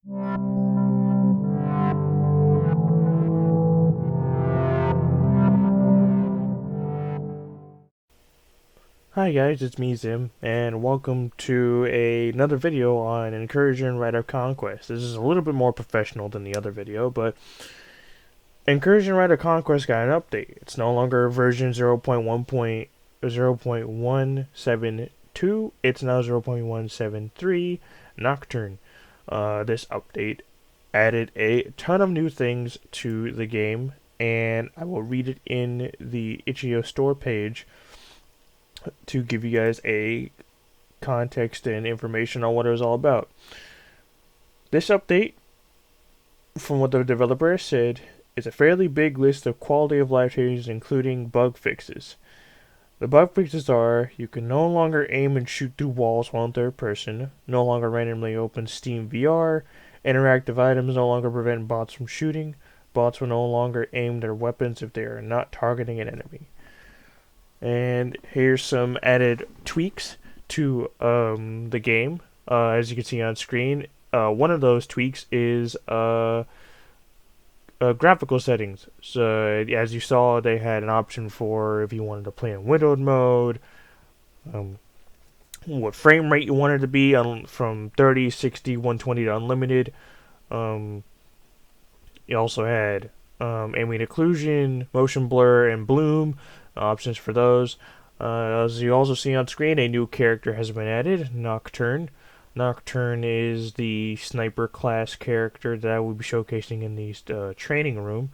Hi guys, it's me Zim, and welcome to another video on Incursion Rite of Conquest. This is a little bit more professional than the other video, but Incursion Rite of Conquest got an update. It's no longer version 0.1.0.172, it's now 0.173 Nocturne. This update added a ton of new things to the game, and I will read it in the itch.io store page to give you guys a context and information on what it was all about. This update, from what the developer has said, is a fairly big list of quality of life changes, including bug fixes. The bug fixes are: you can no longer aim and shoot through walls while in third person, no longer randomly open Steam VR, interactive items no longer prevent bots from shooting, bots will no longer aim their weapons if they are not targeting an enemy. And here's some added tweaks to the game. As you can see on screen, one of those tweaks is graphical settings. So as you saw, they had an option for if you wanted to play in windowed mode, what frame rate you wanted to be on, from 30, 60, 120 to unlimited. You also had ambient occlusion, motion blur, and bloom. Options for those. As you also see on screen, a new character has been added, Nocturne. Nocturne is the sniper class character that I will be showcasing in the training room.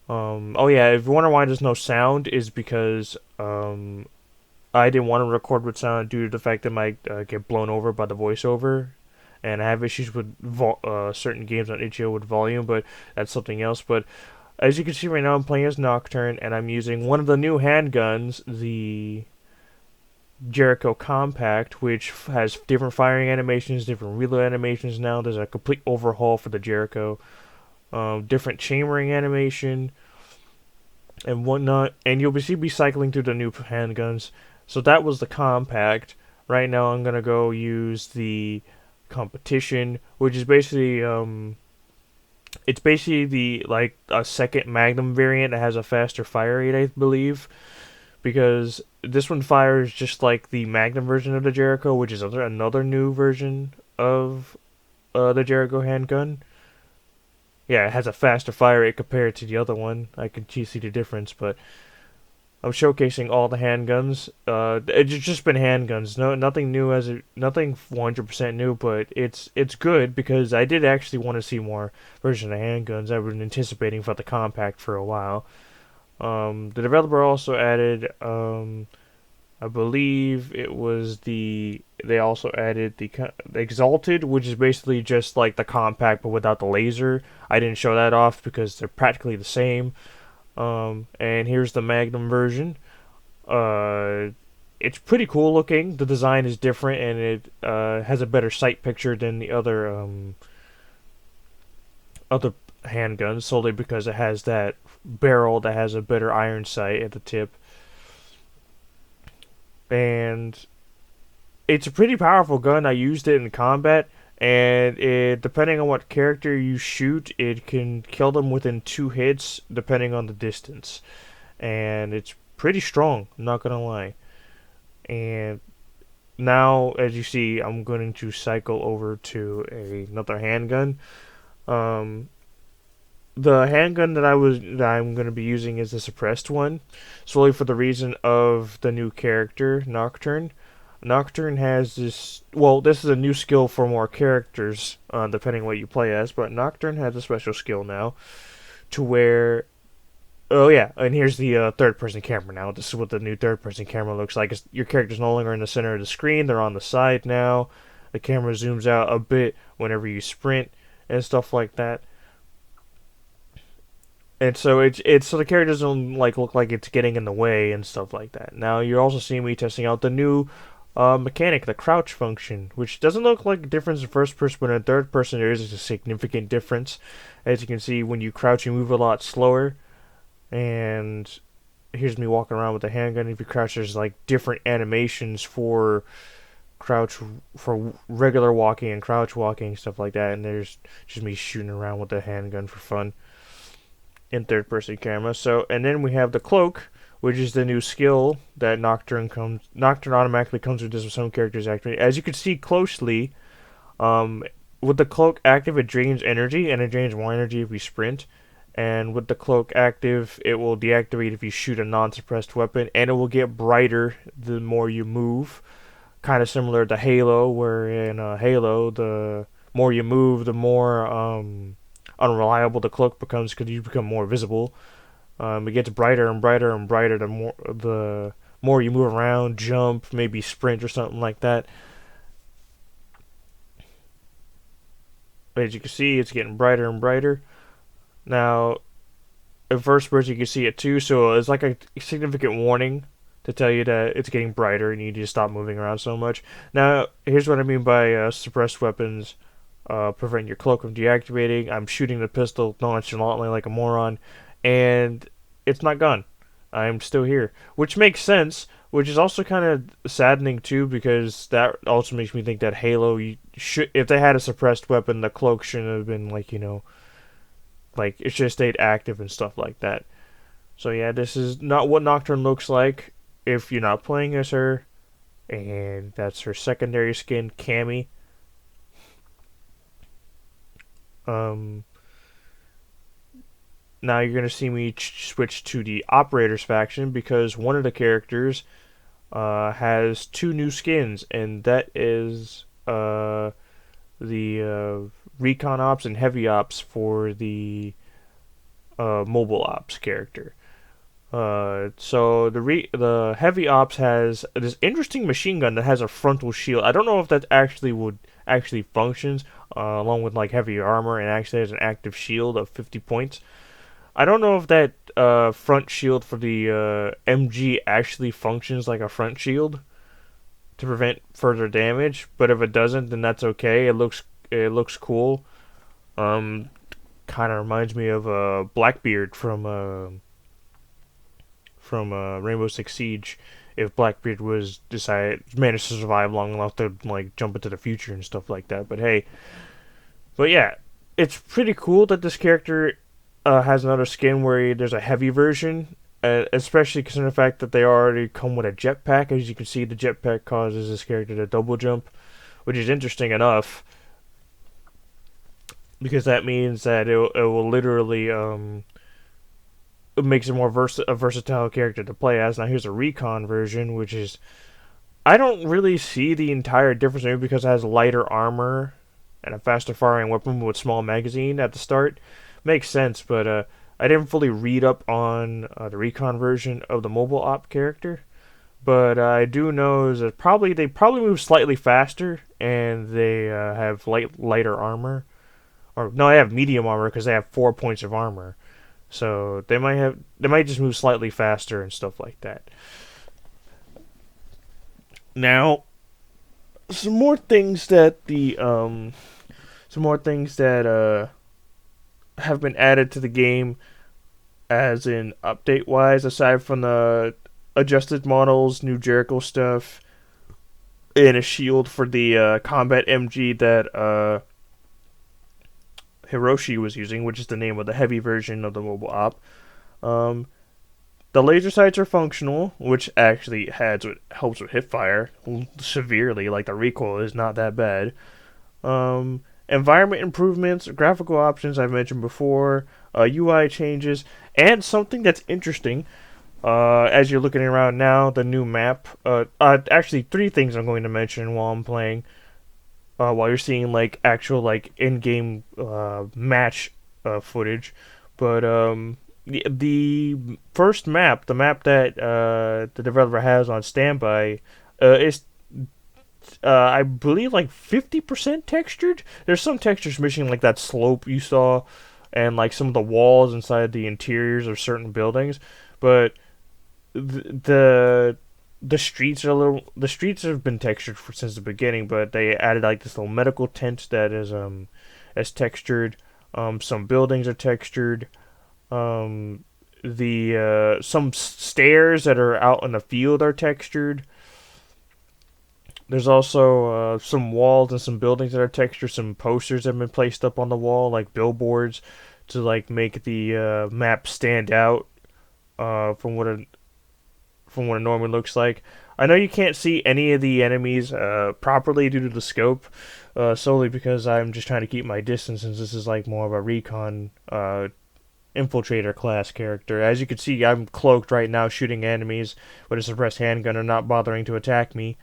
Oh yeah, if you wonder why there's no sound, is because I didn't want to record with sound due to the fact that I might get blown over by the voiceover, and I have issues with certain games on itch.io with volume, but that's something else. But as you can see right now, I'm playing as Nocturne, and I'm using one of the new handguns, the Jericho Compact, which has different firing animations, different reload animations now. There's a complete overhaul for the Jericho. Different chambering animation and whatnot. And you'll be cycling through the new handguns. So that was the Compact. Right now I'm going to go use the Competition, which is basically it's basically like a second Magnum variant that has a faster fire rate, I believe, because this one fires just like the Magnum version of the Jericho, which is another new version of the Jericho handgun. Yeah, it has a faster fire rate compared to the other one. I can see the difference, but I'm showcasing all the handguns. It's just been handguns. Nothing new nothing 100% new, but it's good because I did actually want to see more versions of handguns. I've been anticipating for the Compact for a while. The developer also added, I believe it was they also added the Exalted, which is basically just like the Compact but without the laser. I didn't show that off because they're practically the same. And here's the Magnum version. It's pretty cool looking. The design is different, and it has a better sight picture than the other handguns, solely because it has that barrel that has a better iron sight at the tip. And it's a pretty powerful gun. I used it in combat, and depending on what character you shoot, it can kill them within 2 hits, depending on the distance. And it's pretty strong, I'm not gonna lie. And now, as you see, I'm going to cycle over to another handgun. The handgun that I'm going to be using is the suppressed one, solely for the reason of the new character, Nocturne. Nocturne has this, well, this is a new skill for more characters, depending on what you play as, but Nocturne has a special skill now, to where, oh yeah, and here's the third-person camera now. This is what the new third-person camera looks like. Your character's no longer in the center of the screen, they're on the side now. The camera zooms out a bit whenever you sprint, and stuff like that. And so so the character doesn't look like it's getting in the way and stuff like that. Now you're also seeing me testing out the new mechanic, the crouch function, which doesn't look like a difference in first person, but in third person there is a significant difference. As you can see, when you crouch, you move a lot slower. And here's me walking around with a handgun. If you crouch, there's like different animations for crouch for regular walking and crouch walking, stuff like that. And there's just me shooting around with a handgun for fun in third person camera. So, and then we have the cloak, which is the new skill that Nocturne automatically comes with this with some characters activate. As you can see closely, um, with the cloak active, it drains energy, and it drains more energy if you sprint. And with the cloak active, it will deactivate if you shoot a non-suppressed weapon, and it will get brighter the more you move. Kind of similar to Halo, where in Halo, the more you move, the more unreliable the cloak becomes because you become more visible. It gets brighter and brighter and brighter the more you move around, jump, maybe sprint or something like that. As you can see, it's getting brighter and brighter. Now, at first burst, you can see it too, so it's like a significant warning to tell you that it's getting brighter and you need to stop moving around so much. Now, here's what I mean by suppressed weapons prevent your cloak from deactivating. I'm shooting the pistol nonchalantly like a moron, and it's not gone. I'm still here, which makes sense. Which is also kind of saddening too, because that also makes me think that Halo, if they had a suppressed weapon, the cloak shouldn't have been like it should have stayed active and stuff like that. So yeah, this is not what Nocturne looks like if you're not playing as her, and that's her secondary skin, Cammy. Um, Now you're gonna see me switch to the Operators faction because one of the characters has two new skins, and that is the Recon Ops and Heavy Ops for the Mobile Ops character. So the Heavy Ops has this interesting machine gun that has a frontal shield. I don't know if that actually functions along with like heavy armor and actually has an active shield of 50 points. I don't know if that front shield for the MG actually functions like a front shield to prevent further damage, but if it doesn't, then that's okay. It looks cool. Um, Kind of reminds me of Blackbeard from Rainbow Six Siege. If Blackbeard managed to survive long enough to like jump into the future and stuff like that. But yeah, it's pretty cool that this character has another skin where there's a heavy version, especially considering the fact that they already come with a jetpack. As you can see, the jetpack causes this character to double jump, which is interesting enough because that means that it will literally it makes it more a versatile character to play as. Now here's a Recon version, which is I don't really see the entire difference, maybe because it has lighter armor and a faster firing weapon with small magazine at the start. Makes sense, but I didn't fully read up on the Recon version of the mobile op character. But I do know is that they probably move slightly faster, and they have lighter armor. Or no, they have medium armor because they have 4 points of armor. So they might just move slightly faster and stuff like that. Now, some more things that have been added to the game, as in update wise, aside from the adjusted models, new Jericho stuff, and a shield for the combat MG that Hiroshi was using, which is the name of the heavy version of the mobile op. The laser sights are functional, which actually helps with hipfire severely. Like the recoil is not that bad. Environment improvements, graphical options I've mentioned before, UI changes, and something that's interesting. As you're looking around now, the new map. Actually, three things I'm going to mention while I'm playing. While you're seeing like actual like in-game match footage, but the first map, the map that the developer has on standby, is I believe like 50% textured. There's some textures missing, like that slope you saw, and like some of the walls inside the interiors of certain buildings, but the the streets have been textured since the beginning, but they added like this little medical tent that is as textured. Some buildings are textured. The some stairs that are out in the field are textured. There's also some walls and some buildings that are textured. Some posters have been placed up on the wall, like billboards, to like make the map stand out from what it normally looks like. I know you can't see any of the enemies properly due to the scope, solely because I'm just trying to keep my distance, since this is like more of a recon infiltrator class character. As you can see, I'm cloaked right now, shooting enemies with a suppressed handgun and not bothering to attack me.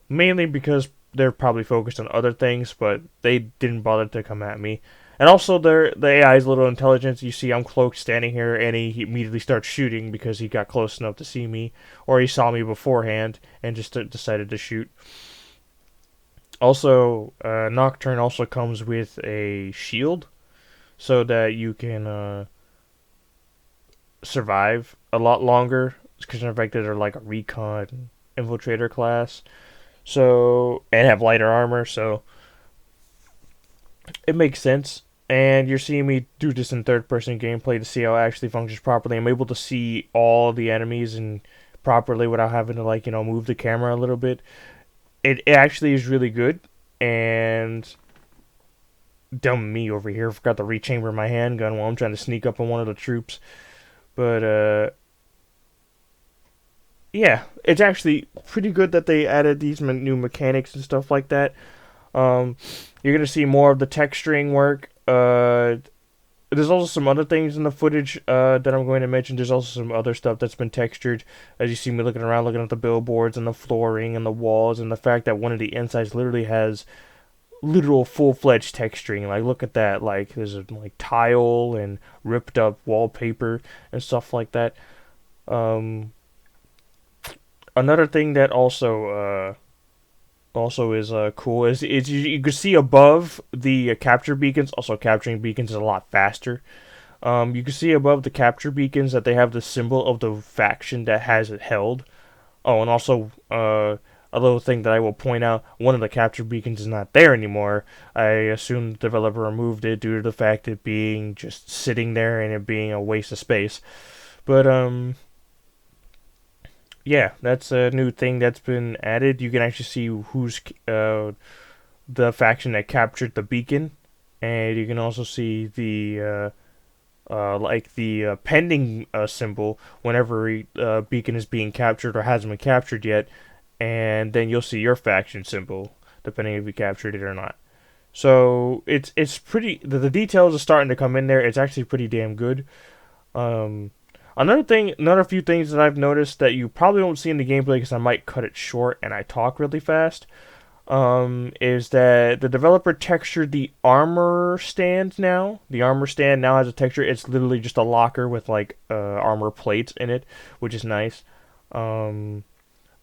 Mainly because they're probably focused on other things, but they didn't bother to come at me. And also, the AI's little intelligence. You see, I'm cloaked standing here, and he immediately starts shooting because he got close enough to see me, or he saw me beforehand and just decided to shoot. Also, Nocturne also comes with a shield, so that you can survive a lot longer. Because in fact, they're like a recon infiltrator class. So, and have lighter armor, so it makes sense. And you're seeing me do this in third person gameplay to see how it actually functions properly. I'm able to see all the enemies and properly without having to like, move the camera a little bit. It actually is really good. And dumb me over here, forgot to rechamber my handgun while I'm trying to sneak up on one of the troops. But yeah, it's actually pretty good that they added these new mechanics and stuff like that. Um, you're gonna see more of the texturing work. There's also some other things in the footage that I'm going to mention. There's also some other stuff that's been textured. As you see me looking around, looking at the billboards and the flooring and the walls, and the fact that one of the insides literally has literal full-fledged texturing. Like, look at that. Like, there's like tile and ripped up wallpaper and stuff like that. Um, Another thing that also is cool is you can see above the capture beacons. Also, capturing beacons is a lot faster. You can see above the capture beacons that they have the symbol of the faction that has it held. Oh, and also a little thing that I will point out: one of the capture beacons is not there anymore. I assume the developer removed it due to the fact it being just sitting there and it being a waste of space. But yeah, that's a new thing that's been added. You can actually see who's the faction that captured the beacon, and you can also see the pending symbol whenever a beacon is being captured or hasn't been captured yet, and then you'll see your faction symbol depending if you captured it or not. So it's pretty. The details are starting to come in there. It's actually pretty damn good. Um, another few things that I've noticed that you probably won't see in the gameplay because I might cut it short and I talk really fast. Is that the developer textured the armor stand now? The armor stand now has a texture. It's literally just a locker with like armor plates in it, which is nice. Um,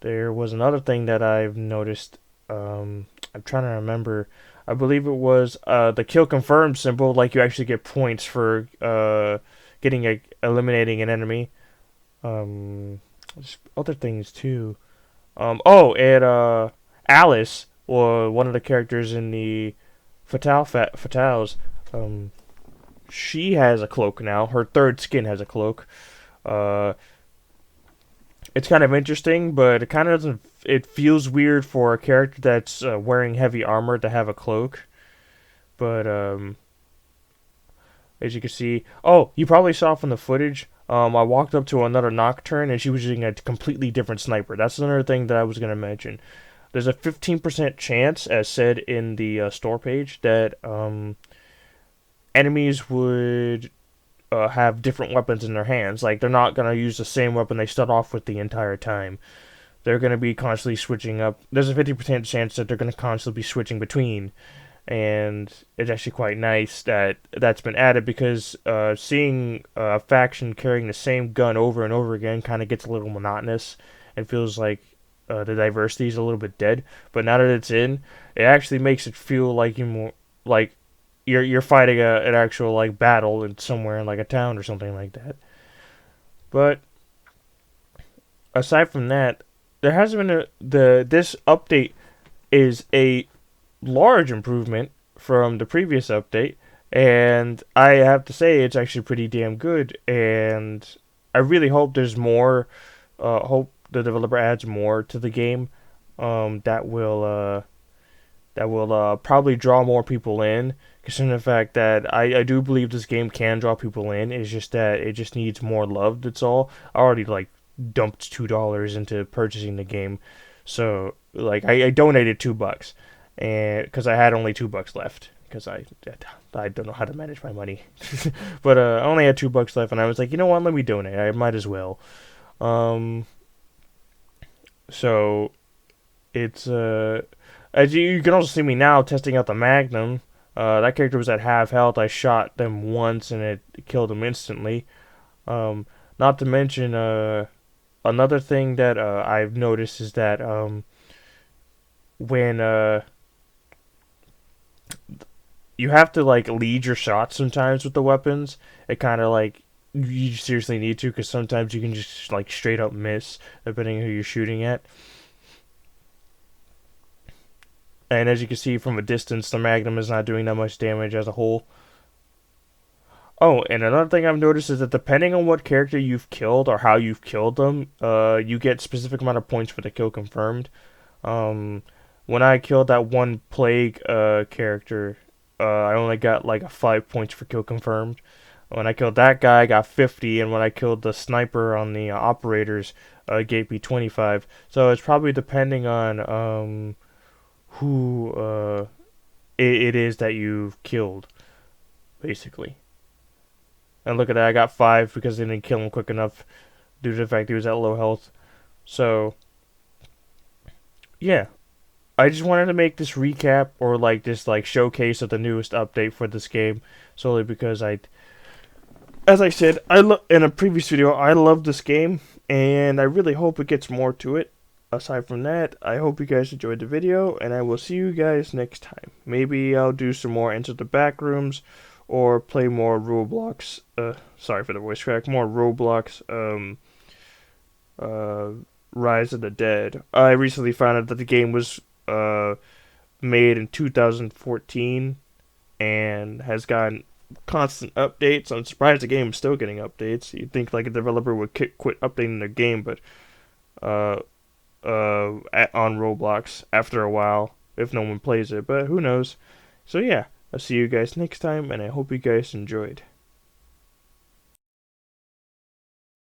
there was another thing that I've noticed. I'm trying to remember. I believe it was the kill confirmed symbol. Like you actually get points for eliminating an enemy. There's other things too. And Alice, or one of the characters in the Fatales, she has a cloak now. Her third skin has a cloak. Uh, it's kind of interesting, but it kind of doesn't. It feels weird for a character that's wearing heavy armor to have a cloak. But as you can see, oh, you probably saw from the footage. I walked up to another Nocturne, and she was using a completely different sniper. That's another thing that I was gonna mention. There's a 15% chance, as said in the store page, that enemies would have different weapons in their hands. Like, they're not going to use the same weapon they start off with the entire time. They're going to be constantly switching up. There's a 50% chance that they're going to constantly be switching between. And it's actually quite nice that that's been added, because seeing a faction carrying the same gun over and over again kind of gets a little monotonous and feels like the diversity is a little bit dead. But now that it's in, it actually makes it feel like you're fighting an actual like battle in somewhere in like a town or something like that. But aside from that, there hasn't been this update is a large improvement from the previous update, and I have to say it's actually pretty damn good. And I really hope there's more. Hope the developer adds more to the game. that will probably draw more people in. Considering the fact that I do believe this game can draw people in, it's just that it just needs more love. That's all. I already like dumped $2 into purchasing the game, so like I donated $2, and because I had only $2 left, because I don't know how to manage my money, but I only had $2 left, and I was like, you know what, let me donate. I might as well. Um, so it's as you can also see me now testing out the Magnum. That character was at half health. I shot them once and it killed them instantly. Um, Not to mention, another thing that I've noticed is that when you have to like lead your shots sometimes with the weapons, it kind of like you seriously need to, because sometimes you can just like straight up miss depending on who you're shooting at. And as you can see from a distance, the Magnum is not doing that much damage as a whole. Oh, and another thing I've noticed is that depending on what character you've killed or how you've killed them, you get specific amount of points for the kill confirmed. Um, when I killed that one plague character, I only got like a 5 points for kill confirmed. When I killed that guy, I got 50, and when I killed the sniper on the operators, it gave me 25. So it's probably depending on who it is that you've killed, basically. And look at that, I got 5 because they didn't kill him quick enough due to the fact he was at low health. So, yeah. I just wanted to make this recap, or like this like showcase of the newest update for this game, solely because as I said, in a previous video, I love this game, and I really hope it gets more to it. Aside from that, I hope you guys enjoyed the video, and I will see you guys next time. Maybe I'll do some more Enter the Backrooms, or play more Roblox. Sorry for the voice crack. More Roblox. Rise of the Dead. I recently found out that the game was made in 2014 and has gotten constant updates. I'm surprised the game is still getting updates. You'd think like a developer would quit updating their game, but uh, on Roblox after a while if no one plays it. But who knows? So yeah, I'll see you guys next time, and I hope you guys enjoyed.